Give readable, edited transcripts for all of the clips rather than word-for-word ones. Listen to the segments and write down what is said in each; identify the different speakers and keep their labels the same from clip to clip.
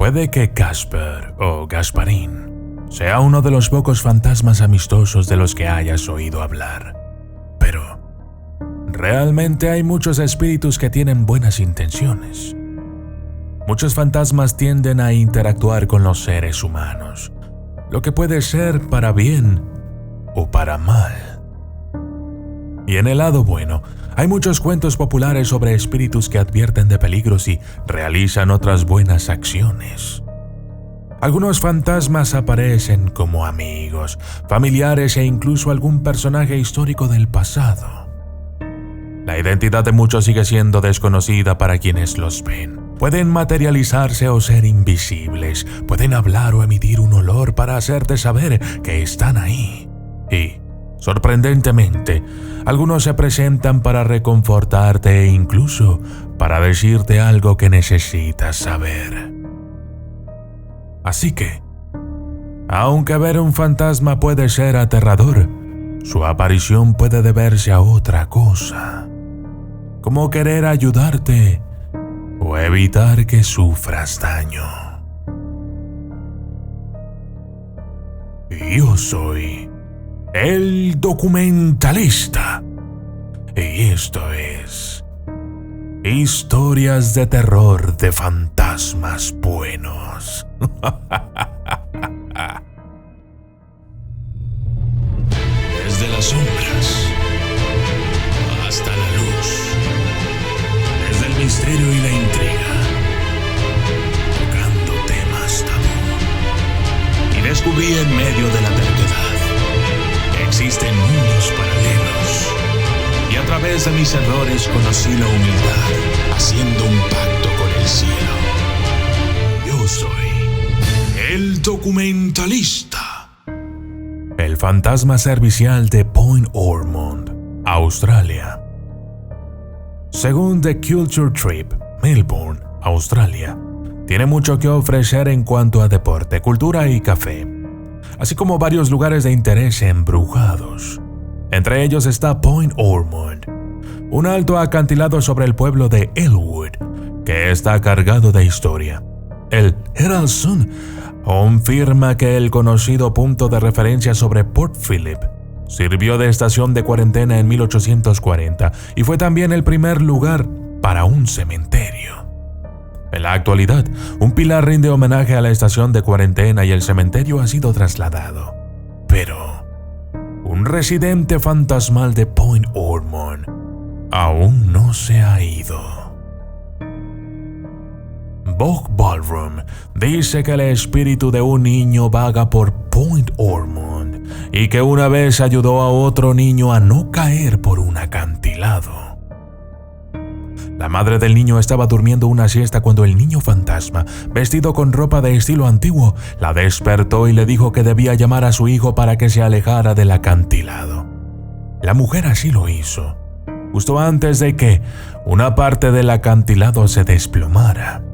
Speaker 1: Puede que Casper o Gasparín sea uno de los pocos fantasmas amistosos de los que hayas oído hablar, pero realmente hay muchos espíritus que tienen buenas intenciones. Muchos fantasmas tienden a interactuar con los seres humanos, lo que puede ser para bien o para mal. Y en el lado bueno, hay muchos cuentos populares sobre espíritus que advierten de peligros y realizan otras buenas acciones. Algunos fantasmas aparecen como amigos, familiares e incluso algún personaje histórico del pasado. La identidad de muchos sigue siendo desconocida para quienes los ven. Pueden materializarse o ser invisibles, pueden hablar o emitir un olor para hacerte saber que están ahí. Y, sorprendentemente, algunos se presentan para reconfortarte e incluso para decirte algo que necesitas saber. Así que, aunque ver un fantasma puede ser aterrador, su aparición puede deberse a otra cosa, como querer ayudarte o evitar que sufras daño. Yo soy el documentalista y esto es Historias de terror de fantasmas buenos. Desde las sombras hasta la luz, desde el misterio y la intriga, tocando temas tabú. Y descubrí en medio de la terquedad que existen mundos paralelos. Y a través de mis errores conocí la humildad, haciendo un pacto con el cielo. Yo soy el documentalista. El fantasma servicial de Point Ormond, Australia. Según The Culture Trip, Melbourne, Australia, tiene mucho que ofrecer en cuanto a deporte, cultura y café, así como varios lugares de interés embrujados. Entre ellos está Point Ormond, un alto acantilado sobre el pueblo de Elwood, que está cargado de historia. El Herald Sun confirma que el conocido punto de referencia sobre Port Phillip sirvió de estación de cuarentena en 1840 y fue también el primer lugar para un cementerio. En la actualidad, un pilar rinde homenaje a la estación de cuarentena y el cementerio ha sido trasladado. Pero un residente fantasmal de Point Ormond aún no se ha ido. Bob Ballroom dice que el espíritu de un niño vaga por Point Ormond y que una vez ayudó a otro niño a no caer por un acantilado. La madre del niño estaba durmiendo una siesta cuando el niño fantasma, vestido con ropa de estilo antiguo, la despertó y le dijo que debía llamar a su hijo para que se alejara del acantilado. La mujer así lo hizo, justo antes de que una parte del acantilado se desplomara.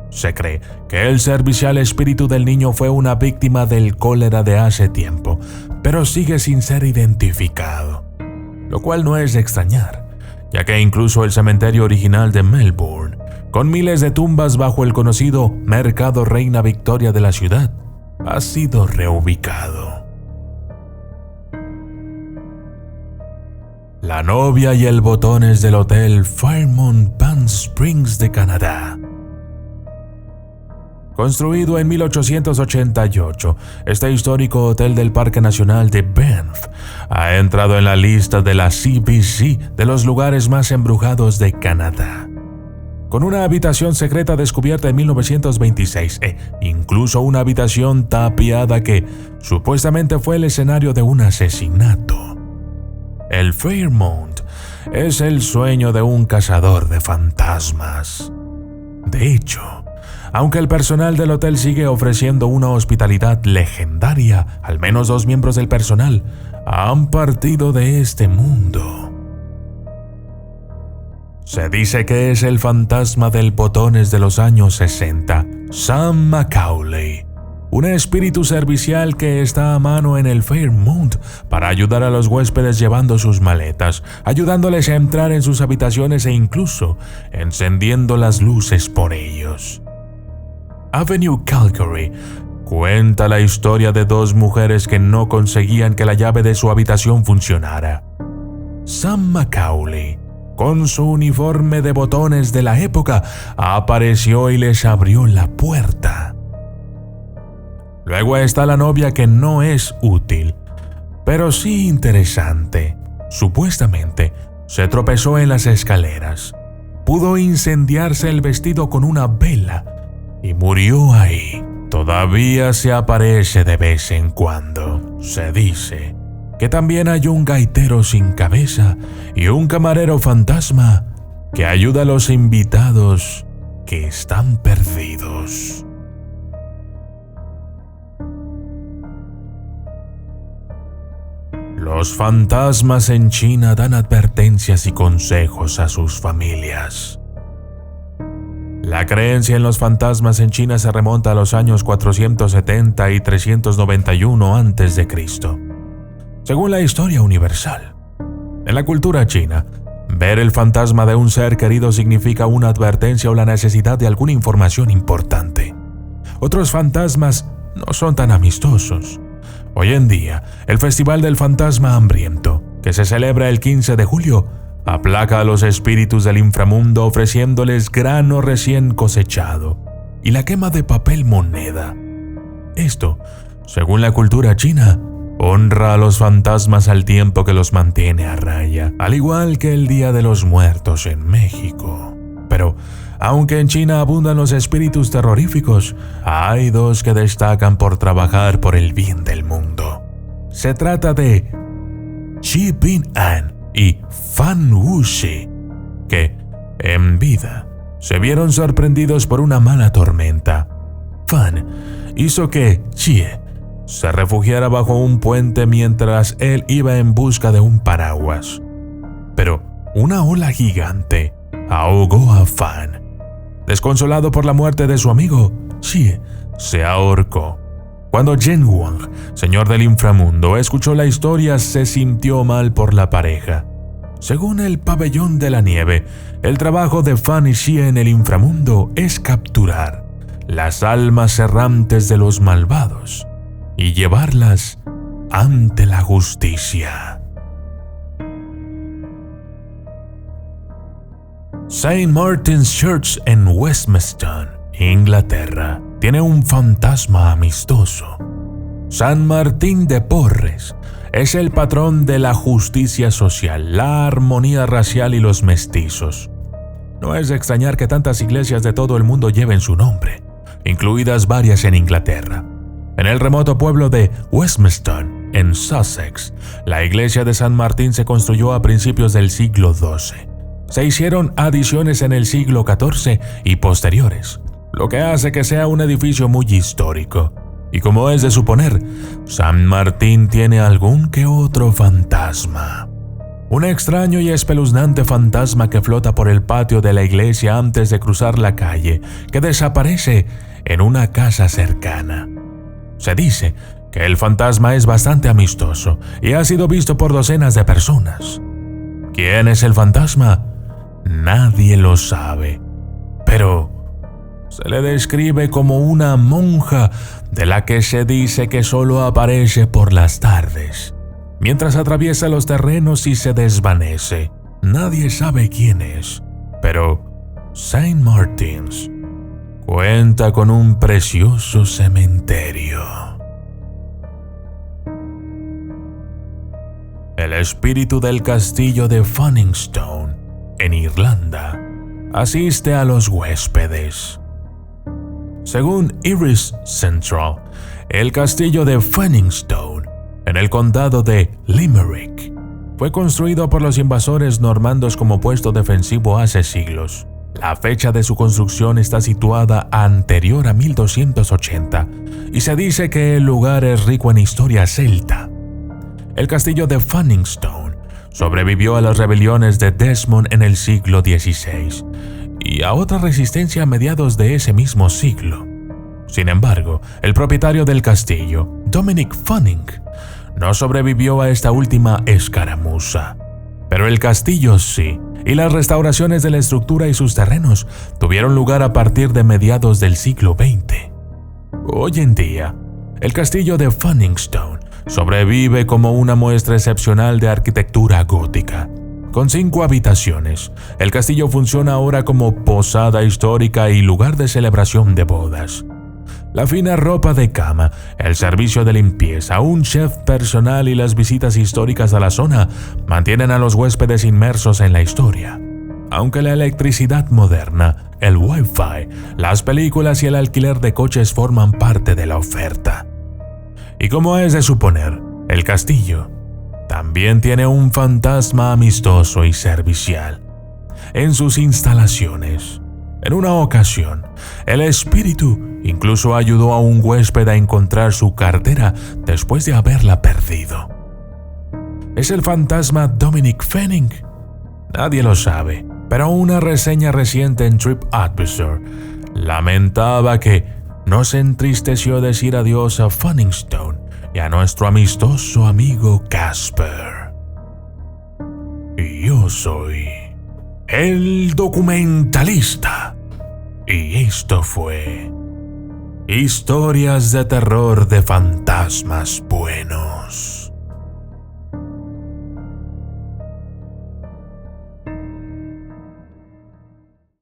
Speaker 1: Se cree que el servicial espíritu del niño fue una víctima del cólera de hace tiempo, pero sigue sin ser identificado, lo cual no es de extrañar, ya que incluso el cementerio original de Melbourne, con miles de tumbas bajo el conocido Mercado Reina Victoria de la ciudad, ha sido reubicado. La novia y el botones del hotel Fairmont Palm Springs de Canadá. Construido en 1888, este histórico hotel del Parque Nacional de Banff ha entrado en la lista de la CBC de los lugares más embrujados de Canadá. Con una habitación secreta descubierta en 1926 e incluso una habitación tapiada que supuestamente fue el escenario de un asesinato. El Fairmont es el sueño de un cazador de fantasmas. De hecho, aunque el personal del hotel sigue ofreciendo una hospitalidad legendaria, al menos 2 miembros del personal han partido de este mundo. Se dice que es el fantasma del botones de los años 60, Sam Macaulay, un espíritu servicial que está a mano en el Fairmont para ayudar a los huéspedes llevando sus maletas, ayudándoles a entrar en sus habitaciones e incluso encendiendo las luces por ellos. Avenue, Calgary, cuenta la historia de dos mujeres que no conseguían que la llave de su habitación funcionara. Sam Macaulay, con su uniforme de botones de la época, apareció y les abrió la puerta. Luego está la novia, que no es útil, pero sí interesante. Supuestamente, se tropezó en las escaleras. Pudo incendiarse el vestido con una vela y murió ahí. Todavía se aparece de vez en cuando. Se dice que también hay un gaitero sin cabeza y un camarero fantasma que ayuda a los invitados que están perdidos. Los fantasmas en China dan advertencias y consejos a sus familias. La creencia en los fantasmas en China se remonta a los años 470 y 391 a.C. Según la historia universal, en la cultura china, ver el fantasma de un ser querido significa una advertencia o la necesidad de alguna información importante. Otros fantasmas no son tan amistosos. Hoy en día, el Festival del Fantasma Hambriento, que se celebra el 15 de julio, aplaca a los espíritus del inframundo ofreciéndoles grano recién cosechado y la quema de papel moneda. Esto, según la cultura china, honra a los fantasmas al tiempo que los mantiene a raya, al igual que el Día de los Muertos en México. Pero, aunque en China abundan los espíritus terroríficos, hay dos que destacan por trabajar por el bien del mundo. Se trata de Xi Bin-an y Fan Wuxi, que, en vida, se vieron sorprendidos por una mala tormenta. Fan hizo que Xi se refugiara bajo un puente mientras él iba en busca de un paraguas. Pero una ola gigante ahogó a Fan. Desconsolado por la muerte de su amigo, Xi se ahorcó. Cuando Zhen Wang, señor del inframundo, escuchó la historia, se sintió mal por la pareja. Según el pabellón de la nieve, el trabajo de Fan y Xi en el inframundo es capturar las almas errantes de los malvados y llevarlas ante la justicia. St. Martin's Church en Westminster, Inglaterra, tiene un fantasma amistoso. San Martín de Porres es el patrón de la justicia social, la armonía racial y los mestizos. No es de extrañar que tantas iglesias de todo el mundo lleven su nombre, incluidas varias en Inglaterra. En el remoto pueblo de Westminster, en Sussex, la iglesia de San Martín se construyó a principios del siglo XII. Se hicieron adiciones en el siglo XIV y posteriores, lo que hace que sea un edificio muy histórico. Y como es de suponer, San Martín tiene algún que otro fantasma. Un extraño y espeluznante fantasma que flota por el patio de la iglesia antes de cruzar la calle, que desaparece en una casa cercana. Se dice que el fantasma es bastante amistoso y ha sido visto por docenas de personas. ¿Quién es el fantasma? Nadie lo sabe, pero se le describe como una monja de la que se dice que solo aparece por las tardes, mientras atraviesa los terrenos y se desvanece. Nadie sabe quién es, pero St. Martin's cuenta con un precioso cementerio. El espíritu del castillo de Funningstone, en Irlanda, asiste a los huéspedes. Según Iris Central, el castillo de Funningstone, en el condado de Limerick, fue construido por los invasores normandos como puesto defensivo hace siglos. La fecha de su construcción está situada anterior a 1280 y se dice que el lugar es rico en historia celta. El castillo de Funningstone sobrevivió a las rebeliones de Desmond en el siglo XVI y a otra resistencia a mediados de ese mismo siglo. Sin embargo, el propietario del castillo, Dominic Funning, no sobrevivió a esta última escaramuza. Pero el castillo sí, y las restauraciones de la estructura y sus terrenos tuvieron lugar a partir de mediados del siglo XX. Hoy en día, el castillo de Funningstone sobrevive como una muestra excepcional de arquitectura gótica. Con 5 habitaciones, el castillo funciona ahora como posada histórica y lugar de celebración de bodas. La fina ropa de cama, el servicio de limpieza, un chef personal y las visitas históricas a la zona mantienen a los huéspedes inmersos en la historia. Aunque la electricidad moderna, el Wi-Fi, las películas y el alquiler de coches forman parte de la oferta. Y como es de suponer, el castillo también tiene un fantasma amistoso y servicial en sus instalaciones. En una ocasión, el espíritu incluso ayudó a un huésped a encontrar su cartera después de haberla perdido. ¿Es el fantasma Dominic Fanning? Nadie lo sabe, pero una reseña reciente en TripAdvisor lamentaba que nos entristeció decir adiós a Funningstone y a nuestro amistoso amigo Casper. Y yo soy el documentalista. Y esto fue Historias de terror de fantasmas buenos.